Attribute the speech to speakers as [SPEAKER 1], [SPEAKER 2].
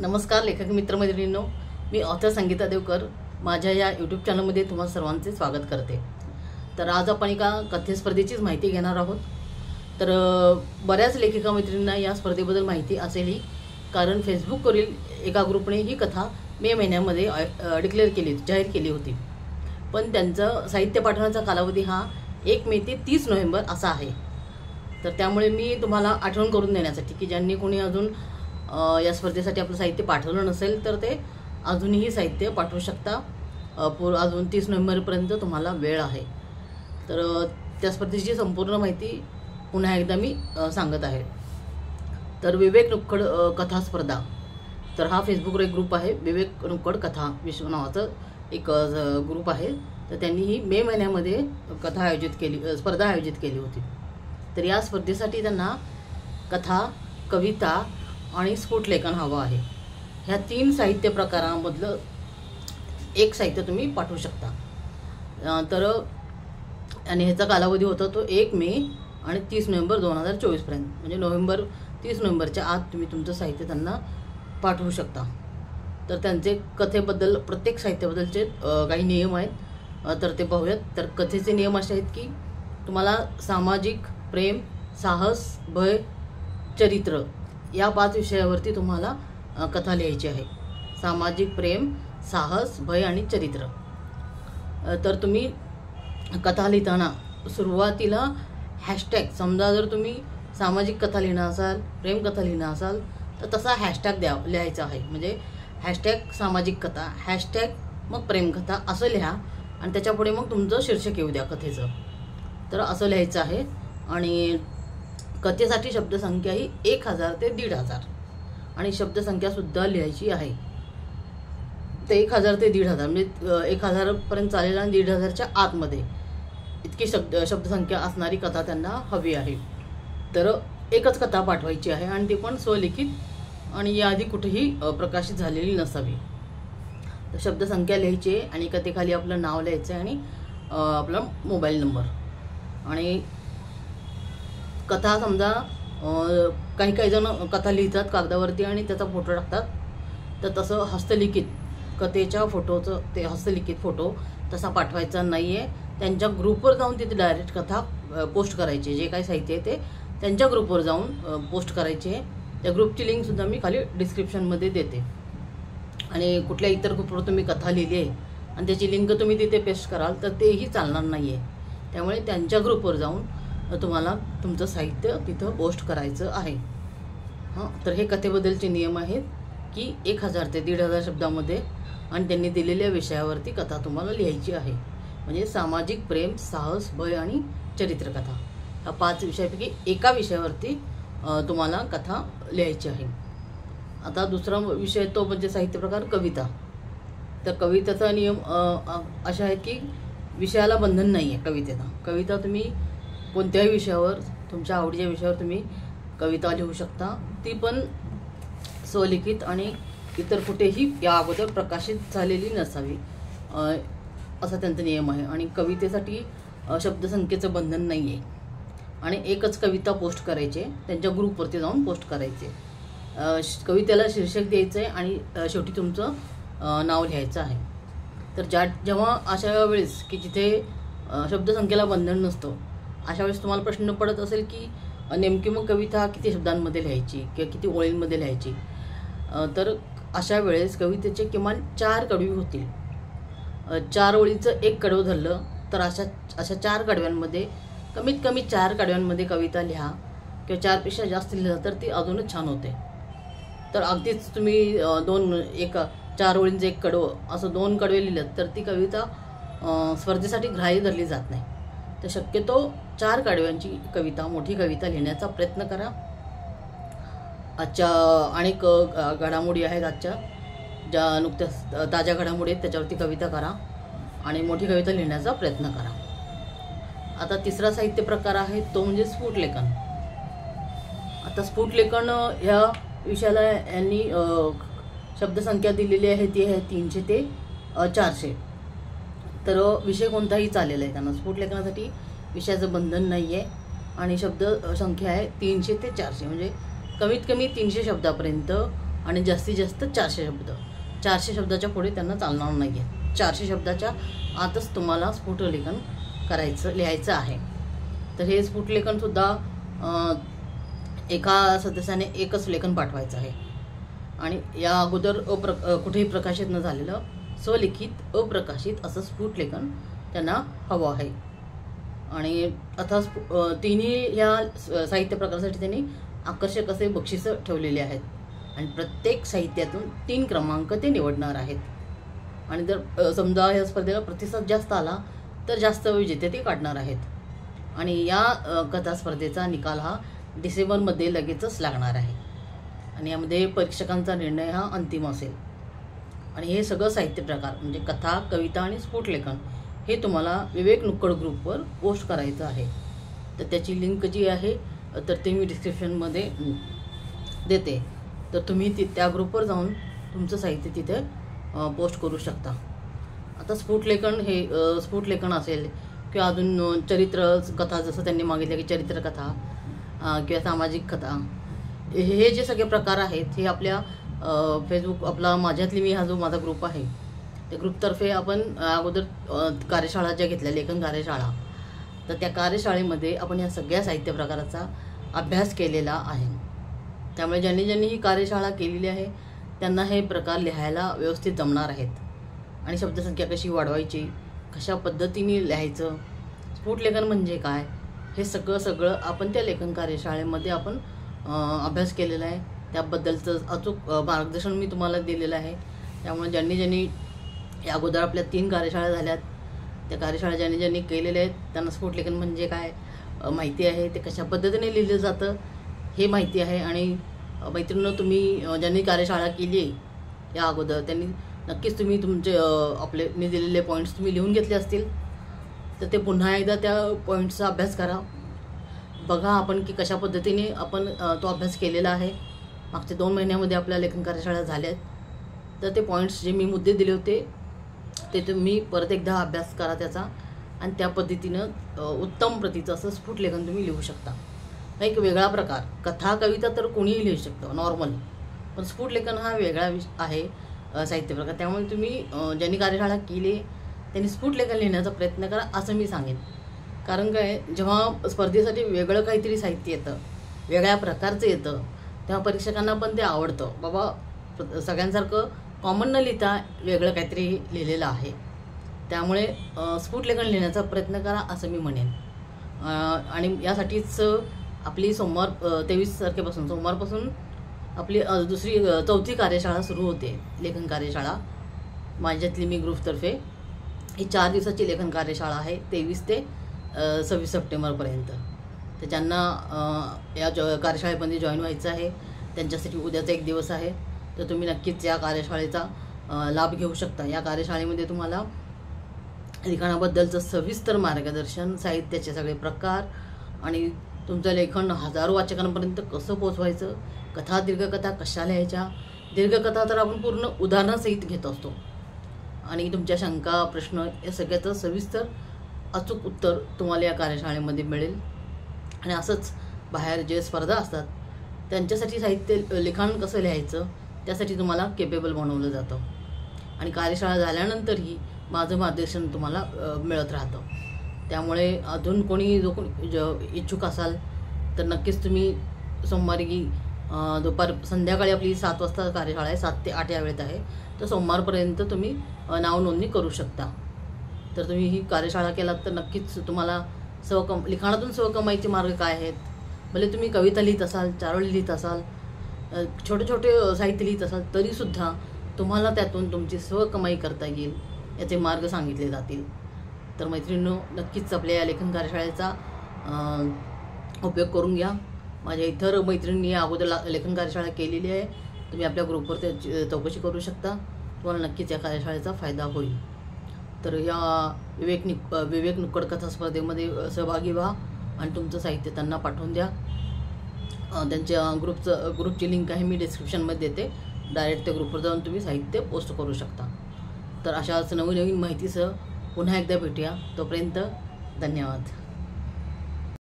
[SPEAKER 1] नमस्कार लेखक मित्रमैत्रिणींनो, मी ऑथर संगीता देवकर माझ्या या यूट्यूब चॅनलमध्ये तुम्हा सर्वांचे स्वागत करते। तर आज आपण एका कथे स्पर्धेचीच माहिती घेणार आहोत। तर बऱ्याच लेखिका मैत्रिणींना या स्पर्धेबद्दल माहिती असेलही, कारण फेसबुकवरील एका ग्रुपने ही कथा मे महिन्यामध्ये जाहीर केली होती। पण त्यांचं साहित्य पाठवण्याचा कालावधी हा 1 मे ते 30 नोव्हेंबर असा आहे। तर त्यामुळे मी तुम्हाला आठवण करून देण्यासाठी की ज्यांनी कोणी अजून या स्पर्धेसाठी आपलं साहित्य पाठवलं नसेल तर ते अजूनही साहित्य पाठवू शकता। अजून 30 नोव्हेंबरपर्यंत तुम्हाला वेळ आहे। तर त्या स्पर्धेची संपूर्ण माहिती पुन्हा एकदा मी सांगत आहे। तर विवेक नुक्कड कथा स्पर्धा, तर हा फेसबुकवर एक ग्रुप आहे, विवेक नुक्कड कथा विश्व नावाचं एक ग्रुप आहे। तर त्यांनी ही मे महिन्यामध्ये स्पर्धा आयोजित केली होती। तर या स्पर्धेसाठी त्यांना कथा, कविता आणि स्फुट लेखन हवं आहे। ह्या 3 साहित्य प्रकारांमधलं एक साहित्य तुम्ही पाठवू शकता। तर आणि ह्याचा कालावधी होता तो 1 मे आणि 30 नोव्हेंबर 2024 पर्यंत, म्हणजे 30 नोव्हेंबरच्या आत तुम्ही तुमचं साहित्य त्यांना पाठवू शकता। तर त्यांचे कथेबद्दल, प्रत्येक साहित्याबद्दलचे काही नियम आहेत, तर ते पाहूयात। तर कथेचे नियम असे आहेत की तुम्हाला सामाजिक, प्रेम, साहस, भय, चरित्र या 5 विषयावरती तुम्हाला कथा लिहायची आहे। सामाजिक, प्रेम, साहस, भय आणि चरित्र। तर तुम्ही कथा लिहिताना सुरुवातीला हॅशटॅग, समजा जर तुम्ही सामाजिक कथा लिहिणार असाल, प्रेम कथा लिहिणार असाल तर तसा हॅशटॅग लिहायचा आहे। म्हणजे हॅशटॅग सामाजिक कथा, हॅशटॅग मग प्रेम कथा असं लिहा आणि त्याच्यापुढे मग तुमचं शीर्षक येऊ द्या कथेचं। तर असं लिहायचं आहे। आणि कथेसाठी शब्दसंख्या ही 1000 ते 1500 आणि शब्दसंख्यासुद्धा लिहायची आहे। ते 1000 ते 1500 म्हणजे 1000 पर्यंत चालेल आणि 1500च्या आतमध्ये इतकी शब्दसंख्या असणारी कथा त्यांना हवी आहे। तर एकच कथा पाठवायची आहे आणि ती पण स्वलिखित आणि याआधी कुठेही प्रकाशित झालेली नसावी। तर शब्दसंख्या लिहायची आणि कथेखाली आपलं नाव लिहायचं आणि आपला मोबाईल नंबर। आणि कथा समजा काही जण कथा लिहितात कागदावरती आणि त्याचा फोटो टाकतात, तर तसं हस्तलिखित कथेच्या फोटोचं ते हस्तलिखित फोटो तसा पाठवायचा नाही आहे। त्यांच्या ग्रुपवर जाऊन तिथे डायरेक्ट कथा पोस्ट करायची, जे काही साहित्य आहे ते त्यांच्या ग्रुपवर जाऊन पोस्ट करायचे आहे। त्या ग्रुपची लिंकसुद्धा मी खाली डिस्क्रिप्शनमध्ये देते। आणि कुठल्या इतर ग्रुपवर तुम्ही कथा लिहिली आहे आणि त्याची लिंक तुम्ही तिथे पेस्ट कराल तर तेही चालणार नाही आहे। त्यामुळे त्यांच्या ग्रुपवर जाऊन तुम्हाला तुमचं साहित्य तिथं पोस्ट करायचं आहे। तर हे कथेबद्दलचे नियम आहेत की 1000 ते 1500 शब्दामध्ये आणि त्यांनी दिलेल्या विषयावरती कथा तुम्हाला लिहायची आहे। म्हणजे सामाजिक, प्रेम, साहस, भय आणि चरित्रकथा ह्या 5 विषयापैकी एका विषयावरती तुम्हाला कथा लिहायची आहे। आता दुसरा विषय तो म्हणजे साहित्य प्रकार कविता। तर कवितेचा नियम असे आहेत की विषयाला बंधन नाही आहे। कविता तुम्ही कोणत्याही विषयावर, तुमच्या आवडीच्या विषयावर तुम्ही कविता लिहू शकता, ती पण स्वलिखित आणि इतर कुठेही या अगोदर प्रकाशित झालेली नसावी असा त्यांचा नियम आहे। आणि कवितेसाठी शब्दसंख्येचं बंधन नाही आहे आणि एकच कविता पोस्ट करायचे, त्यांच्या ग्रुपवरती जाऊन पोस्ट करायचे। कवितेला शीर्षक द्यायचं आहे आणि शेवटी तुमचं नाव लिहायचं आहे। तर जेव्हा अशा वेळेस की जिथे शब्दसंख्येला बंधन नसतं, अशा वेळेस तुम्हाला प्रश्न पडत असेल की नेमकी मग कविता किती शब्दांमध्ये लिहायची किंवा किती ओळींमध्ये लिहायची, तर अशा वेळेस कवितेचे किमान 4 कडवी होतील। 4 ओळीचं एक कडवं धरलं तर अशा 4 कडव्यांमध्ये कमीत कमी 4 कडव्यांमध्ये कविता लिहा किंवा 4 पेक्षा जास्त लिहिलं तर ती अजूनच छान होते। तर अगदीच तुम्ही 4 ओळींचं एक कडवं असं 2 कडवे लिहिलं तर ती कविता स्पर्धेसाठी ग्राह्य धरली जात नाही। तर शक्यतो 4 कडव्यांची कविता, मोठी कविता लिहिण्याचा प्रयत्न करा। आजच्या अनेक घडामोडी आहेत, आजच्या ज्या नुकत्याच ताज्या घडामोडी आहेत त्याच्यावरती कविता करा आणि मोठी कविता लिहिण्याचा प्रयत्न करा। आता तिसरा साहित्य प्रकार आहे तो म्हणजे स्फुट लेखन। आता स्फुट लेखन ह्या विषयाला यांनी शब्दसंख्या दिलेली आहे ती आहे 300 ते 400। तर विषय कोणताही चालेल आहे त्यांना। स्फुट लेखनासाठी विषयाचं बंधन नाही आहे आणि शब्दसंख्या आहे 300 ते 400, म्हणजे कमीत कमी 300 शब्दापर्यंत आणि जास्तीत जास्त 400 शब्द. 400 शब्दाच्या पुढे त्यांना चालणार नाही आहे. 400 शब्दाच्या आतच तुम्हाला स्फुटलेखन लिहायचं आहे. तर हे स्फुटलेखनसुद्धा एका सदस्याने एकच लेखन पाठवायचं आहे. आणि या अगोदर कुठेही प्रकाशित न झालेलं स्वलिखित अप्रकाशित असं स्फुटलेखन त्यांना हवं आहे. आणि आता तिन्ही या साहित्य प्रकारासाठी त्यांनी आकर्षक असे बक्षिसं ठेवलेले आहेत. आणि प्रत्येक साहित्यातून 3 क्रमांक ते निवडणार आहेत. आणि जर समजा या स्पर्धेला प्रतिसाद जास्त आला तर जास्त विजेते ते काढणार आहेत. आणि या कथा स्पर्धेचा निकाल हा डिसेंबरमध्ये लगेचच लागणार आहे. आणि यामध्ये परीक्षकांचा निर्णय हा अंतिम असेल. आणि हे सगळं साहित्य प्रकार म्हणजे कथा, कविता आणि स्फुटलेखन हे तुम्हाला विवेक नुक्कड ग्रुपवर पोस्ट करायचं आहे. तर त्याची लिंक जी आहे तर ते मी डिस्क्रिप्शनमध्ये देते. तर तुम्ही त्या ग्रुपवर जाऊन तुमचं साहित्य तिथे पोस्ट करू शकता. आता स्फुटलेखन असेल किंवा अजून चरित्र कथा, जसं त्यांनी मागितलं की चरित्रकथा किंवा सामाजिक कथा, हे जे सगळे प्रकार आहेत हे आपल्या फेसबुक आपला माझ्यातली मी हा जो माझा ग्रुप आहे त्या ग्रुपतर्फे आपण अगोदर कार्यशाळा ज्या घेतल्या, लेखन कार्यशाळा, तर त्या कार्यशाळेमध्ये आपण या सगळ्या साहित्य प्रकाराचा अभ्यास केलेला आहे. त्यामुळे ज्यांनी ही कार्यशाळा केलेली आहे त्यांना हे प्रकार लिहायला व्यवस्थित जमणार आहेत. आणि शब्दसंख्या कशी वाढवायची, कशा पद्धतीने लिहायचं, स्फुटलेखन म्हणजे काय, हे सगळं आपण त्या लेखन कार्यशाळेमध्ये आपण अभ्यास केलेला आहे. त्याबद्दलचं अचूक मार्गदर्शन मी तुम्हाला दिलेलं आहे. त्यामुळे ज्यांनी या अगोदर आपल्या 3 कार्यशाळा झाल्यात, त्या कार्यशाळा ज्यांनी केलेल्या आहेत त्यांना स्फुटलेखन म्हणजे काय माहिती आहे, ते कशा पद्धतीने लिहिलं जातं हे माहिती आहे. आणि मैत्रिणींनो, तुम्ही ज्यांनी कार्यशाळा केली आहे या अगोदर त्यांनी नक्कीच तुम्ही तुमचे आपले मी दिलेले पॉईंट्स तुम्ही लिहून घेतले असतील. तर ते पुन्हा एकदा त्या पॉईंट्सचा अभ्यास करा. बघा आपण की कशा पद्धतीने आपण तो अभ्यास केलेला आहे. मागच्या 2 महिन्यामध्ये आपल्या लेखन कार्यशाळा झाल्यात. तर ते पॉईंट्स जे मी मुद्दे दिले होते ते तुम्ही परत एकदा अभ्यास करा त्याचा. आणि त्या पद्धतीनं उत्तम प्रतीचं असं स्फुटलेखन तुम्ही लिहू शकता. एक वेगळा प्रकार, कथा कविता तर कोणीही लिहू शकतो नॉर्मल, पण स्फुटलेखन हा वेगळा आहे साहित्य प्रकार. त्यामुळे तुम्ही ज्यांनी कार्यशाळा केली त्यांनी स्फुटलेखन लिहिण्याचा प्रयत्न करा असं मी सांगेन. कारण काय, जेव्हा स्पर्धेसाठी वेगळं काहीतरी साहित्य येतं, वेगळ्या प्रकारचं येतं, तेव्हा परीक्षकांना पण ते आवडतं. बाबा सगळ्यांसारखं कॉमन न लिहिता वेगळं काहीतरी लिहिलेलं आहे. त्यामुळे स्फुटलेखन लिहिण्याचा प्रयत्न करा असं मी म्हणेन. आणि यासाठीच आपली 23 तारखेपासून सोमवारपासून आपली 4थी कार्यशाळा सुरू होते, लेखन कार्यशाळा माझ्यातली मी ग्रुपतर्फे. ही 4 दिवसाची लेखन कार्यशाळा आहे, 23 ते 26 सप्टेंबरपर्यंत. तर ज्यांना या कार्यशाळेमध्ये जॉईन व्हायचं आहे त्यांच्यासाठी उद्याचा एक दिवस आहे. तर तुम्ही नक्कीच या कार्यशाळेचा लाभ घेऊ शकता. या कार्यशाळेमध्ये तुम्हाला लिखाणाबद्दलचं सविस्तर मार्गदर्शन, साहित्याचे सगळे प्रकार आणि तुमचं लेखन हजारो वाचकांपर्यंत कसं पोचवायचं, कथा दीर्घकथा कशा लिहायच्या, दीर्घकथा तर आपण पूर्ण उदाहरणासहित घेत असतो. आणि तुमच्या शंका, प्रश्न या सगळ्याचं सविस्तर अचूक उत्तर तुम्हाला या कार्यशाळेमध्ये मिळेल. आणि असंच बाहेर जे स्पर्धा असतात त्यांच्यासाठी साहित्य लिखाण कसं लिहायचं त्यासाठी तुम्हाला केपेबल बनवलं जातं. आणि कार्यशाळा झाल्यानंतरही माझं मार्गदर्शन तुम्हाला मिळत राहतं. त्यामुळे अजून कोणी इच्छुक असाल तर नक्कीच तुम्ही सोमवारी संध्याकाळी आपली 7 वाजता कार्यशाळा आहे, 7 ते 8 या वेळेत आहे. तर सोमवारपर्यंत तुम्ही नाव नोंदणी करू शकता. तर तुम्ही ही कार्यशाळा केलात तर नक्कीच तुम्हाला लिखाणातून स्वकमाईचे मार्ग काय आहेत, भले तुम्ही कविता लिहित असाल, चारोळी लिहित असाल, छोटे साहित्य लिहित असाल तरीसुद्धा तुम्हाला त्यातून तुमची स्वकमाई करता येईल याचे मार्ग सांगितले जातील. तर मैत्रिणींनो, नक्कीच आपल्या या लेखन कार्यशाळेचा उपयोग करून घ्या. माझ्या इतर मैत्रिणींनी अगोदर लेखन कार्यशाळा केलेली आहे, तुम्ही आपल्या ग्रुपवर चौकशी करू शकता. तुम्हाला नक्कीच या कार्यशाळेचा फायदा होईल. तर या विवेक नुक्कड कथा स्पर्धेमध्ये सहभागी व्हा आणि तुमचं साहित्य त्यांना पाठवून द्या. त्यांच्या ग्रुपची लिंक आहे मी डिस्क्रिप्शनमध्ये देते. डायरेक्ट त्या ग्रुपवर जाऊन तुम्ही साहित्य पोस्ट करू शकता. तर अशाच नवीन माहितीसह पुन्हा एकदा भेटूया. तोपर्यंत धन्यवाद.